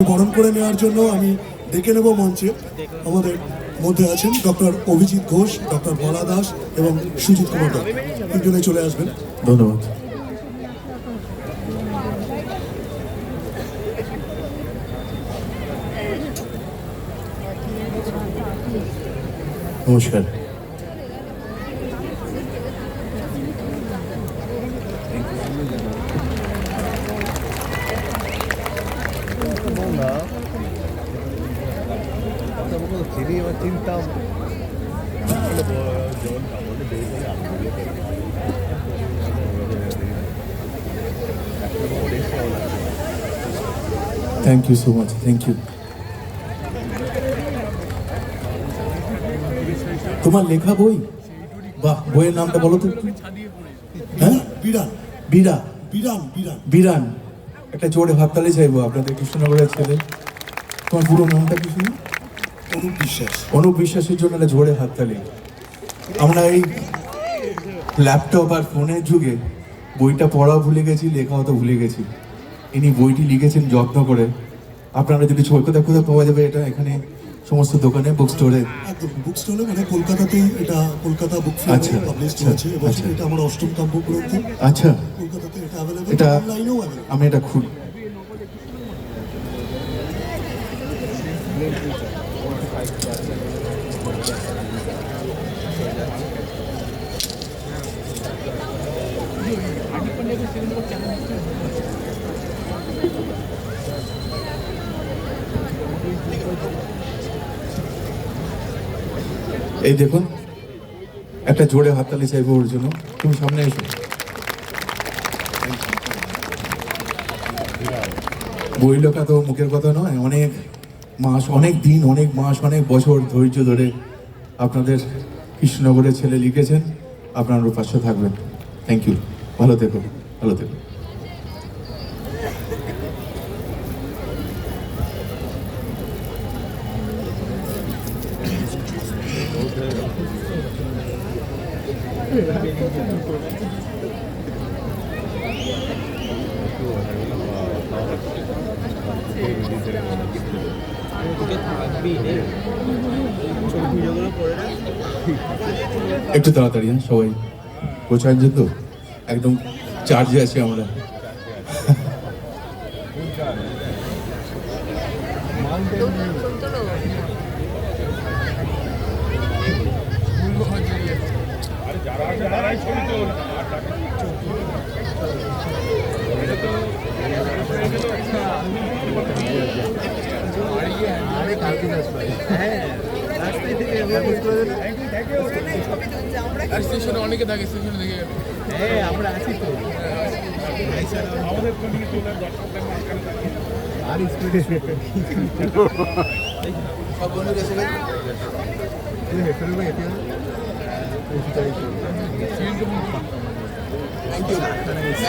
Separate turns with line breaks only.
বরণ করে নেওয়ার জন্য আমি ডেকে নেব মঞ্চে আমাদের মধ্যে আছেন ডক্টর অভিজিৎ ঘোষ, ডক্টর বলা দাস এবং সুজিত কুমার দত্ত। তিনজনে চলে আসবেন। ধন্যবাদ। নমস্কার।
চিন্তা
thank you so much, thank you. তোমার লেখা বই? বাহ, বইয়ের নামটা বলো তো। হ্যাঁ, বিরান। বিরা বিরান বিরান বিরান। একটা জোরে হাততালি চাইবো আপনাদের কৃষ্ণনগরের ছেলে। তোমার পুরো নামটা কি শুনি? অনুপ বিশ্বাস। অনুপ বিশ্বাসের জন্য একটা জোরে হাততালি। আমরা এই ল্যাপটপ আর ফোনের যুগে বইটা পড়াও ভুলে গেছি, লেখাও তো ভুলে গেছি। ইনি বইটি লিখেছেন যত্ন করে। আপনারা যদি কোথায় কোথায় পাওয়া যাবে এটা? এখানে সমস্ত দোকানে, বুক স্টোরে। একদম বুক স্টোরে, মানে কলকাতাতেই এটা কলকাতা বুক ফেয়ারে পাবলিশ হয়েছে এবং এটা আমার অষ্টম কাব্য গ্রন্থ। আচ্ছা, কলকাতাতে এটা अवेलेबल, এটা অনলাইনেও अवेलेबल। আমি এটা খুলি। এই দেখুন, একটা জোরে হাততালি চাইবো ওর জন্য। তুমি সামনে এসো। বই লেখা তো মুখের কথা নয়, অনেক মাস, অনেক দিন, অনেক মাস, অনেক বছর ধৈর্য ধরে আপনাদের কৃষ্ণনগরের ছেলে লিখেছেন। আপনার পাশে থাকবেন। Thank you. ভালো থেকো, ভালো থেকো। একটু তাড়াতাড়ি, হ্যাঁ সবাই গোছাচ্ছেন তো? একদম চার্জে আছি আমরা।
স্টেশনে অনেকে থাকে, স্টেশনে দেখে গেল।
হ্যাঁ, আমরা আছি তো।
আমাদের
আর স্পিডে
সব বন্ধুরা এসে গেছে।
Thank you.